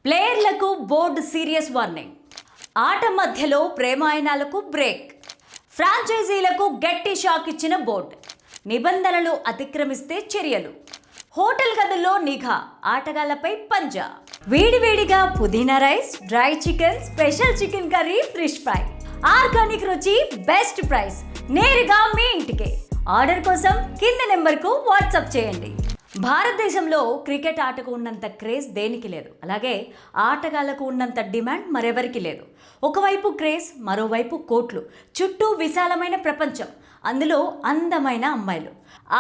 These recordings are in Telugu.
ప్లేయర్లకు బోర్డు సీరియస్ వార్నింగ్. ఆట మధ్యలో ప్రేమాయణాలకు బ్రేక్. ఫ్రాంచైజీలకు గట్టి షాక్ ఇచ్చిన బోర్డు. నిబంధనలు అతిక్రమిస్తే చర్యలు. హోటల్ గదుల్లో నిఘా. ఆటగాళ్లపై పంజా. వేడివేడిగా పుదీనా rice, dry chicken, special chicken curry, fish fry. Organic రుచి, బెస్ట్ ప్రైస్. నేరుగా మీ ఇంటికే. ఆర్డర్ కోసం కింద నెంబర్కు వాట్సాప్ చేయండి. భారతదేశంలో క్రికెట్ ఆటకు ఉన్నంత క్రేజ్ దేనికి లేదు. అలాగే ఆటగాళ్లకు ఉన్నంత డిమాండ్ మరెవరికి లేదు. ఒకవైపు క్రేజ్, మరోవైపు కోట్లు. చుట్టూ విశాలమైన ప్రపంచం, అందులో అందమైన అమ్మాయిలు.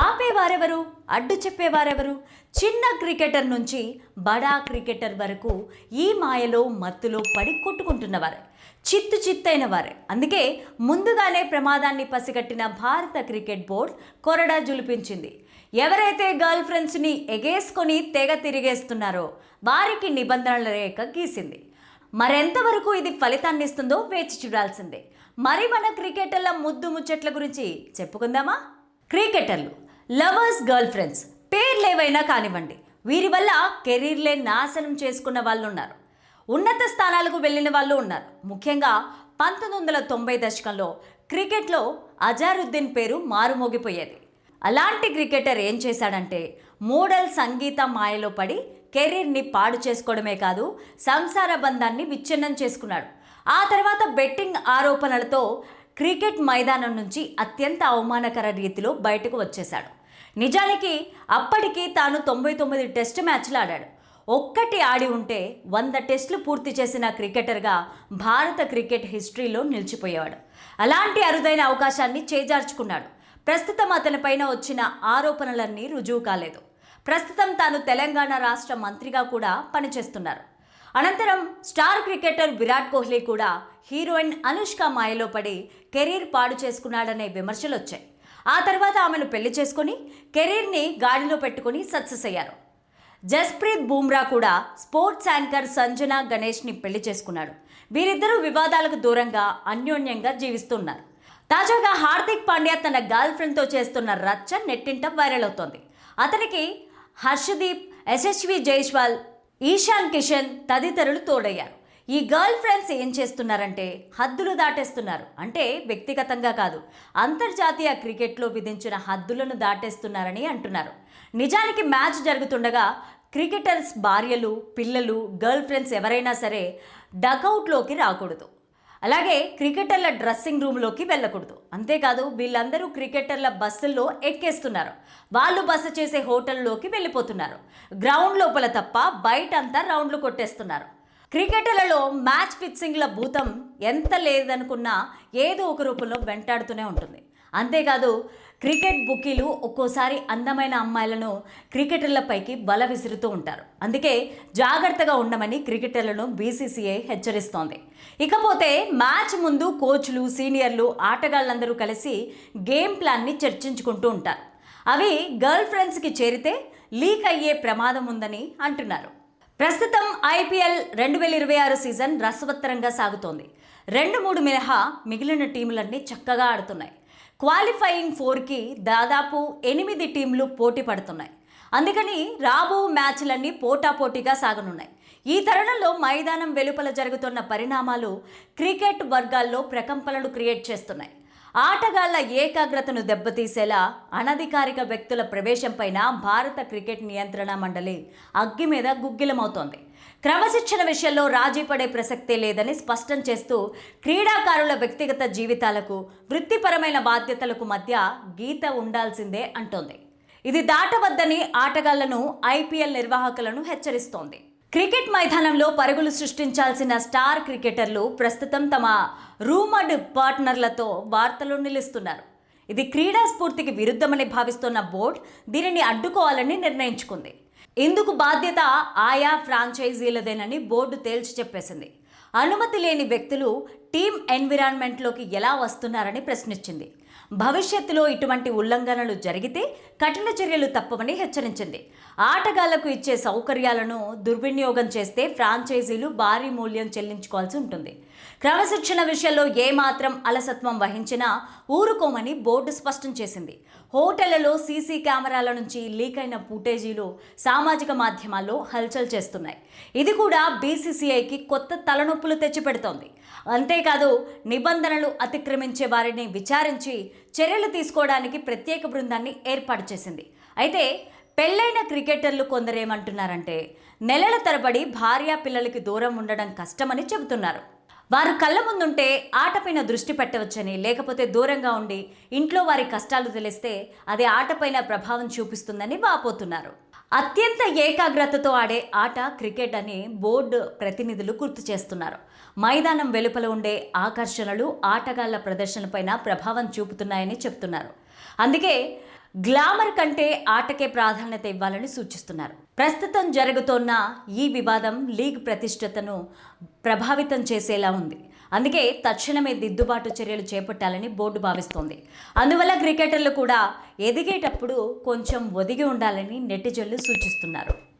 ఆపేవారెవరు, అడ్డు చెప్పేవారెవరు? చిన్న క్రికెటర్ నుంచి బడా క్రికెటర్ వరకు ఈ మాయలో మత్తులో పడి కొట్టుకుంటున్నవారే, చిత్తైన వారే. అందుకే ముందుగానే ప్రమాదాన్ని పసిగట్టిన భారత క్రికెట్ బోర్డు కొరడా జులిపించింది. ఎవరైతే గర్ల్ ఫ్రెండ్స్ని ఎగేసుకొని తెగ తిరిగేస్తున్నారో వారికి నిబంధనల రేఖ గీసింది. మరెంతవరకు ఇది ఫలితాన్ని ఇస్తుందో వేచి చూడాల్సిందే. మరి మన క్రికెటర్ల ముద్దు ముచ్చట్ల గురించి చెప్పుకుందామా? క్రికెటర్లు, లవర్స్, గర్ల్ ఫ్రెండ్స్ పేర్లేవైనా కానివ్వండి, వీరి వల్ల కెరీర్లే నాశనం చేసుకున్న వాళ్ళు ఉన్నారు. ఉన్నత స్థానాలకు వెళ్ళిన వాళ్ళు ఉన్నారు. ముఖ్యంగా 1990 దశకంలో క్రికెట్లో అజారుద్దీన్ పేరు మారుమోగిపోయేది. అలాంటి క్రికెటర్ ఏం చేశాడంటే, మోడల్ సంగీత మాయలో పడి కెరీర్ని పాడు చేసుకోవడమే కాదు, సంసార బంధాన్ని విచ్ఛిన్నం చేసుకున్నాడు. ఆ తర్వాత బెట్టింగ్ ఆరోపణలతో క్రికెట్ మైదానం నుంచి అత్యంత అవమానకర రీతిలో బయటకు వచ్చేశాడు. నిజానికి అప్పటికి తాను 99 టెస్ట్ మ్యాచ్లు ఆడాడు. ఒక్కటి ఆడి ఉంటే 100 టెస్టులు పూర్తి చేసిన క్రికెటర్గా భారత క్రికెట్ హిస్టరీలో నిలిచిపోయేవాడు. అలాంటి అరుదైన అవకాశాన్ని చేజార్చుకున్నాడు. ప్రస్తుతం అతనిపైన వచ్చిన ఆరోపణలన్నీ రుజువు కాలేదు. ప్రస్తుతం తాను తెలంగాణ రాష్ట్ర మంత్రిగా కూడా పనిచేస్తున్నారు. అనంతరం స్టార్ క్రికెటర్ విరాట్ కోహ్లీ కూడా హీరోయిన్ అనుష్క మాయలో పడి కెరీర్ పాడు చేసుకున్నాడనే విమర్శలు వచ్చాయి. ఆ తర్వాత ఆమెను పెళ్లి చేసుకుని కెరీర్ని గాడిలో పెట్టుకుని సక్సెస్ అయ్యారు. జస్ప్రీత్ బుమ్రా కూడా స్పోర్ట్స్ యాంకర్ సంజనా గణేష్ని పెళ్లి చేసుకున్నాడు. వీరిద్దరూ వివాదాలకు దూరంగా అన్యోన్యంగా జీవిస్తున్నారు. తాజాగా హార్దిక్ పాండ్యా తన గర్ల్ ఫ్రెండ్తో చేస్తున్న రచ్చ నెట్టింట వైరల్ అవుతోంది. అతనికి హర్షదీప్, యశస్వి జైస్వాల్, ఈశాన్ కిషన్ తదితరులు తోడయ్యారు. ఈ గర్ల్ ఫ్రెండ్స్ ఏం చేస్తున్నారంటే హద్దులు దాటేస్తున్నారు. అంటే వ్యక్తిగతంగా కాదు, అంతర్జాతీయ క్రికెట్లో విధించిన హద్దులను దాటేస్తున్నారని అంటున్నారు. నిజానికి మ్యాచ్ జరుగుతుండగా క్రికెటర్స్ భార్యలు, పిల్లలు, గర్ల్ ఫ్రెండ్స్ ఎవరైనా సరే డకౌట్లోకి రాకూడదు. అలాగే క్రికెటర్ల డ్రెస్సింగ్ రూమ్లోకి వెళ్ళకూడదు. అంతేకాదు, వీళ్ళందరూ క్రికెటర్ల బస్సుల్లో ఎక్కేస్తున్నారు. వాళ్ళు బస చేసే హోటల్లోకి వెళ్ళిపోతున్నారు. గ్రౌండ్ లోపల తప్ప బయట అంతా రౌండ్లు కొట్టేస్తున్నారు. క్రికెటర్లలో మ్యాచ్ ఫిక్సింగ్ల భూతం ఎంత లేదనుకున్నా ఏదో ఒక రూపంలో వెంటాడుతూనే ఉంటుంది. అంతేకాదు, క్రికెట్ బుకీలు ఒక్కోసారి అందమైన అమ్మాయిలను క్రికెటర్లపైకి బల విసురుతూ ఉంటారు. అందుకే జాగ్రత్తగా ఉండమని క్రికెటర్లను బీసీసీఐ హెచ్చరిస్తోంది. ఇకపోతే మ్యాచ్ ముందు కోచ్లు, సీనియర్లు, ఆటగాళ్ళందరూ కలిసి గేమ్ ప్లాన్ని చర్చించుకుంటూ ఉంటారు. అవి గర్ల్ ఫ్రెండ్స్కి చేరితే లీక్ అయ్యే ప్రమాదం ఉందని అంటున్నారు. ప్రస్తుతం ఐపీఎల్ 2026 సీజన్ రసవత్తరంగా సాగుతోంది. 2-3 మినహా మిగిలిన టీములన్నీ చక్కగా ఆడుతున్నాయి. క్వాలిఫైయింగ్ 4కి దాదాపు 8 టీంలు పోటీ పడుతున్నాయి. అందుకని రాబో మ్యాచ్లన్నీ పోటాపోటీగా సాగనున్నాయి. ఈ తరుణంలో మైదానం వెలుపల జరుగుతున్న పరిణామాలు క్రికెట్ వర్గాల్లో ప్రకంపనలు క్రియేట్ చేస్తున్నాయి. ఆటగాళ్ల ఏకాగ్రతను దెబ్బతీసేలా అనధికారిక వ్యక్తుల ప్రవేశంపైన భారత క్రికెట్ నియంత్రణ మండలి అగ్గి మీద గుగ్గిలమవుతోంది. క్రమశిక్షణ విషయంలో రాజీ పడే ప్రసక్తే లేదని స్పష్టం చేస్తూ క్రీడాకారుల వ్యక్తిగత జీవితాలకు, వృత్తిపరమైన బాధ్యతలకు మధ్య గీత ఉండాల్సిందే అంటోంది. ఇది దాటవద్దని ఆటగాళ్లను, ఐపీఎల్ నిర్వాహకులను హెచ్చరిస్తోంది. క్రికెట్ మైదానంలో పరుగులు సృష్టించాల్సిన స్టార్ క్రికెటర్లు ప్రస్తుతం తమ రూమర్డ్ పార్ట్నర్లతో వార్తలు నిలుస్తున్నారు. ఇది క్రీడా స్ఫూర్తికి విరుద్ధమని భావిస్తున్న బోర్డు దీనిని అడ్డుకోవాలని నిర్ణయించుకుంది. ఇందుకు బాధ్యత ఆయా ఫ్రాంచైజీలదేనని బోర్డు తేల్చి చెప్పేసింది. అనుమతి లేని వ్యక్తులు టీమ్ ఎన్విరాన్మెంట్లోకి ఎలా వస్తున్నారని ప్రశ్నించింది. భవిష్యత్తులో ఇటువంటి ఉల్లంఘనలు జరిగితే కఠిన చర్యలు తప్పవని హెచ్చరించింది. ఆటగాళ్లకు ఇచ్చే సౌకర్యాలను దుర్వినియోగం చేస్తే ఫ్రాంచైజీలు భారీ మూల్యం చెల్లించుకోవాల్సి ఉంటుంది. క్రమశిక్షణ విషయంలో ఏమాత్రం అలసత్వం వహించినా ఊరుకోమని బోర్డు స్పష్టం చేసింది. హోటళ్లలో సీసీ కెమెరాల నుంచి లీక్ అయిన ఫుటేజీలు సామాజిక మాధ్యమాల్లో హల్చల్ చేస్తున్నాయి. ఇది కూడా బీసీసీఐకి కొత్త తలనొప్పులు తెచ్చిపెడుతోంది. అంతేకాదు, నిబంధనలు అతిక్రమించే వారిని విచారించి చర్యలు తీసుకోవడానికి ప్రత్యేక బృందాన్ని ఏర్పాటు చేసింది. అయితే పెళ్లైన క్రికెటర్లు కొందరేమంటున్నారంటే నెలల తరబడి భార్యా పిల్లలకి దూరం ఉండడం కష్టమని చెబుతున్నారు. వారు కళ్ళ ముందుంటే ఆటపైన దృష్టి పెట్టవచ్చని, లేకపోతే దూరంగా ఉండి ఇంట్లో వారి కష్టాలు తెలిస్తే అది ఆటపైన ప్రభావం చూపిస్తుందని వాపోతున్నారు. అత్యంత ఏకాగ్రతతో ఆడే ఆట క్రికెట్ అని బోర్డు ప్రతినిధులు గుర్తు చేస్తున్నారు. మైదానం వెలుపల ఉండే ఆకర్షణలు ఆటగాళ్ల ప్రదర్శనపైన ప్రభావం చూపుతున్నాయని చెప్తున్నారు. అందుకే గ్లామర్ కంటే ఆటకే ప్రాధాన్యత ఇవ్వాలని సూచిస్తున్నారు. ప్రస్తుతం జరుగుతోన్న ఈ వివాదం లీగ్ ప్రతిష్టతను ప్రభావితం చేసేలా ఉంది. అందుకే తక్షణమే దిద్దుబాటు చర్యలు చేపట్టాలని బోర్డు భావిస్తోంది. అందువల్ల క్రికెటర్లు కూడా ఎదిగేటప్పుడు కొంచెం ఒదిగి ఉండాలని నెటిజన్లు సూచిస్తున్నారు.